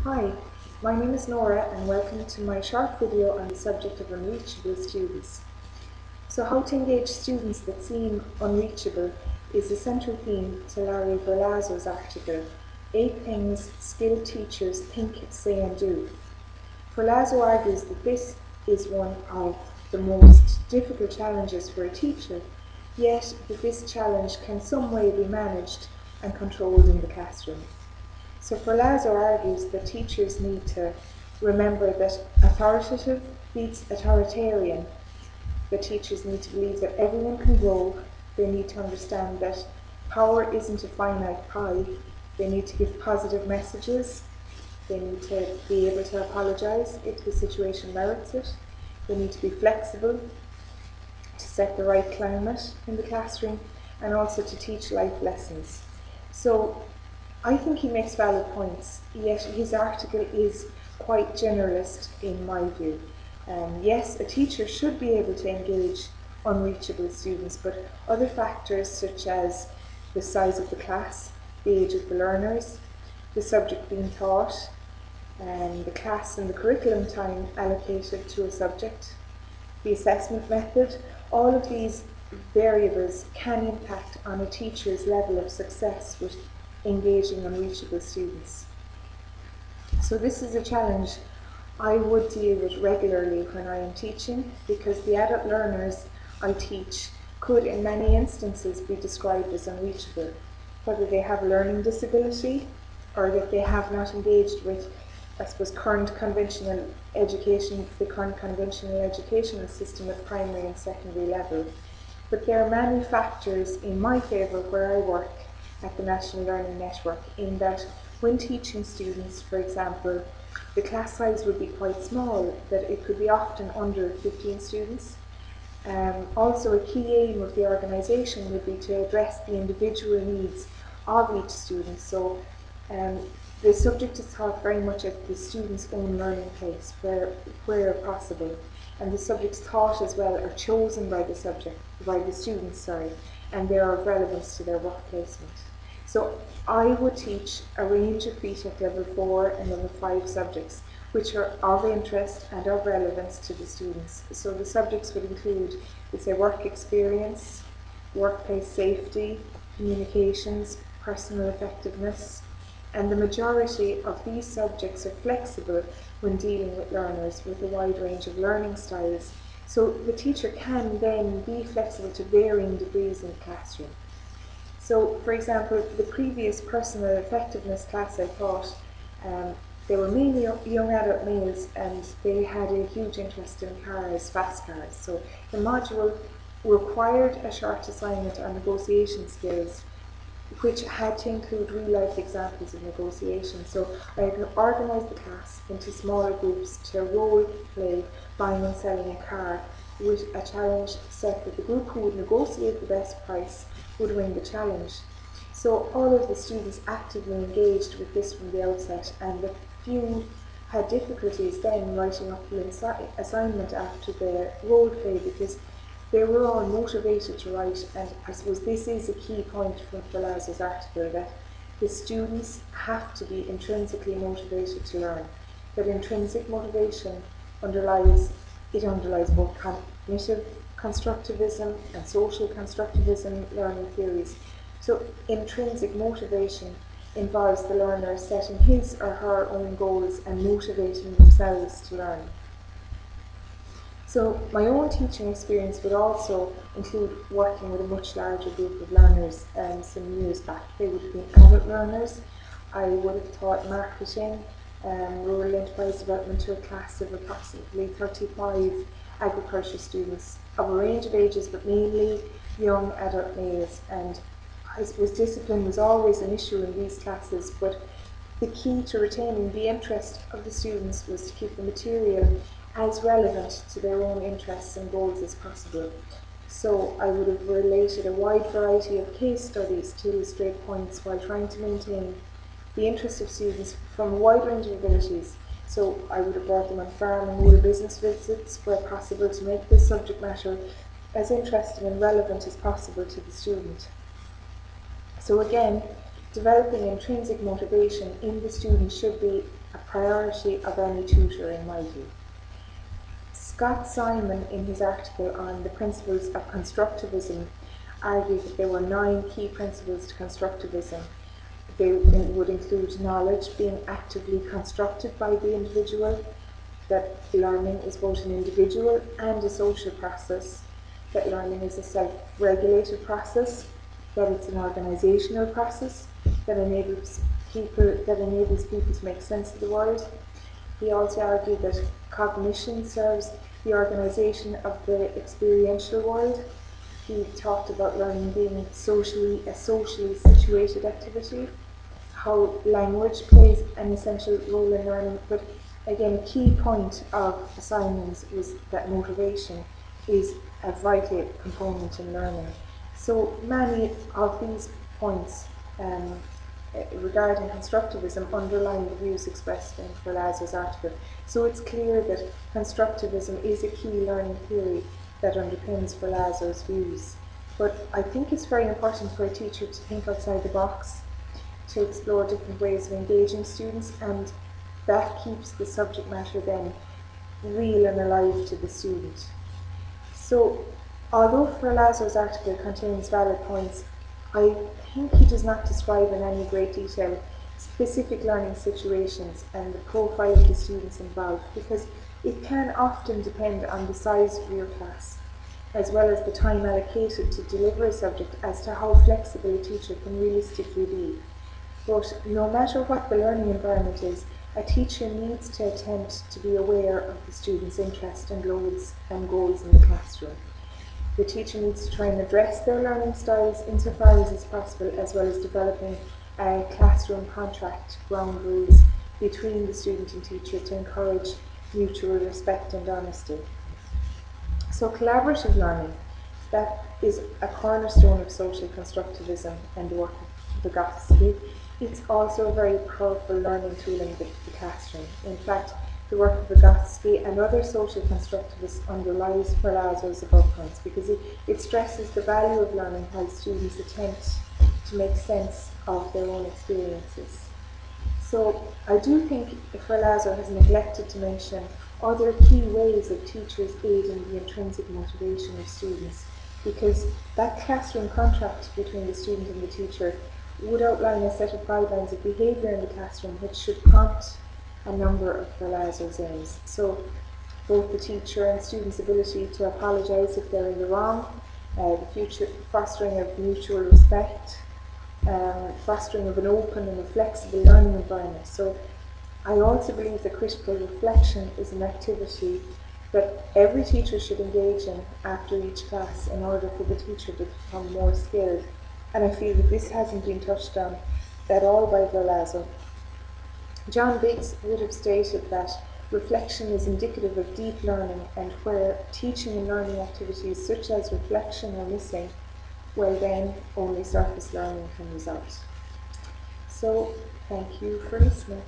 Hi, my name is Nora and welcome to my short video on the subject of unreachable students. So how to engage students that seem unreachable is the central theme to Larry Berlazzo's article, 8 Things Skilled Teachers Think, Say and Do. Berlazzo argues that this is one of the most difficult challenges for a teacher, yet that this challenge can some way be managed and controlled in the classroom. So Berlazzo argues that teachers need to remember that authoritative beats authoritarian. The teachers need to believe that everyone can grow. They need to understand that power isn't a finite pie. They need to give positive messages. They need to be able to apologise if the situation merits it. They need to be flexible to set the right climate in the classroom and also to teach life lessons. So I think he makes valid points, yet his article is quite generalist in my view. Yes, a teacher should be able to engage unreachable students, but other factors such as the size of the class, the age of the learners, the subject being taught, the class and the curriculum time allocated to a subject, the assessment method, all of these variables can impact on a teacher's level of success with engaging unreachable students. So this is a challenge I would deal with regularly when I am teaching, because the adult learners I teach could in many instances be described as unreachable, whether they have a learning disability or that they have not engaged with, I suppose, the current conventional educational system at primary and secondary level. But there are many factors in my favour where I work at the National Learning Network, in that when teaching students, for example, the class size would be quite small, that it could be often under 15 students. Also, a key aim of the organisation would be to address the individual needs of each student. So the subject is taught very much at the student's own learning pace, where possible. And the subjects taught as well are chosen by the students, and they are of relevance to their work placement. So I would teach a range of BTEC level 4 and level 5 subjects, which are of interest and of relevance to the students. So the subjects would include, work experience, workplace safety, communications, personal effectiveness, and the majority of these subjects are flexible when dealing with learners with a wide range of learning styles. So the teacher can then be flexible to varying degrees in the classroom. So, for example, the previous personal effectiveness class I taught, they were mainly young adult males and they had a huge interest in cars, fast cars. So the module required a short assignment on negotiation skills, which had to include real-life examples of negotiation. So I organised the class into smaller groups to role-play buying and selling a car, with a challenge set that the group who would negotiate the best price would win the challenge. So all of the students actively engaged with this from the outset, and the few had difficulties then writing up the assignment after the role-play, because they were all motivated to write. And I suppose this is a key point from Berlazzo's article, that the students have to be intrinsically motivated to learn. That intrinsic motivation underlies both cognitive constructivism and social constructivism learning theories. So intrinsic motivation involves the learner setting his or her own goals and motivating themselves to learn. So my own teaching experience would also include working with a much larger group of learners some years back. They would have been adult learners. I would have taught marketing, rural enterprise development to a class of approximately 35 agriculture students of a range of ages, but mainly young adult males. And I suppose discipline was always an issue in these classes, but the key to retaining the interest of the students was to keep the material as relevant to their own interests and goals as possible. So I would have related a wide variety of case studies to illustrate points while trying to maintain the interest of students from a wide range of abilities. So I would have brought them on farm and rural business visits where possible, to make this subject matter as interesting and relevant as possible to the student. So again, developing intrinsic motivation in the student should be a priority of any tutor, in my view. Scott Simon, in his article on the principles of constructivism, argued that there were 9 key principles to constructivism. They would include knowledge being actively constructed by the individual, that learning is both an individual and a social process, that learning is a self-regulated process, that it's an organisational process that enables people to make sense of the world. He also argued that cognition serves the organisation of the experiential world. He talked about learning being a socially situated activity, how language plays an essential role in learning, but again, a key point of Simon's was that motivation is a vital component in learning. So many of these points regarding constructivism underline the views expressed in Ferlazzo's article. So it's clear that constructivism is a key learning theory that underpins Ferlazzo's views. But I think it's very important for a teacher to think outside the box, to explore different ways of engaging students, and that keeps the subject matter then real and alive to the student. So, although Ferlazzo's article contains valid points, I think he does not describe in any great detail specific learning situations and the profile of the students involved, because it can often depend on the size of your class, as well as the time allocated to deliver a subject, as to how flexible a teacher can realistically be. But no matter what the learning environment is, a teacher needs to attempt to be aware of the students' interests and goals in the classroom. The teacher needs to try and address their learning styles insofar as is possible, as well as developing a classroom contract, ground rules between the student and teacher to encourage mutual respect and honesty. So collaborative learning, that is a cornerstone of social constructivism and the work of Vygotsky. It's also a very powerful learning tool in the classroom. In fact, the work of Vygotsky and other social constructivists underlies Ferlazzo's above points, because it stresses the value of learning while students attempt to make sense of their own experiences. So I do think Ferlazzo has neglected to mention other key ways of teachers aiding the intrinsic motivation of students, because that classroom contract between the student and the teacher would outline a set of guidelines of behaviour in the classroom which should prompt a number of Ferlazzo's aims. So both the teacher and student's ability to apologise if they're in the wrong, the future fostering of mutual respect, fostering of an open and a flexible learning environment. So I also believe that critical reflection is an activity that every teacher should engage in after each class in order for the teacher to become more skilled. And I feel that this hasn't been touched on at all by Ferlazzo. John Biggs would have stated that reflection is indicative of deep learning, and where teaching and learning activities such as reflection are missing, well then only surface learning can result. So, thank you for listening.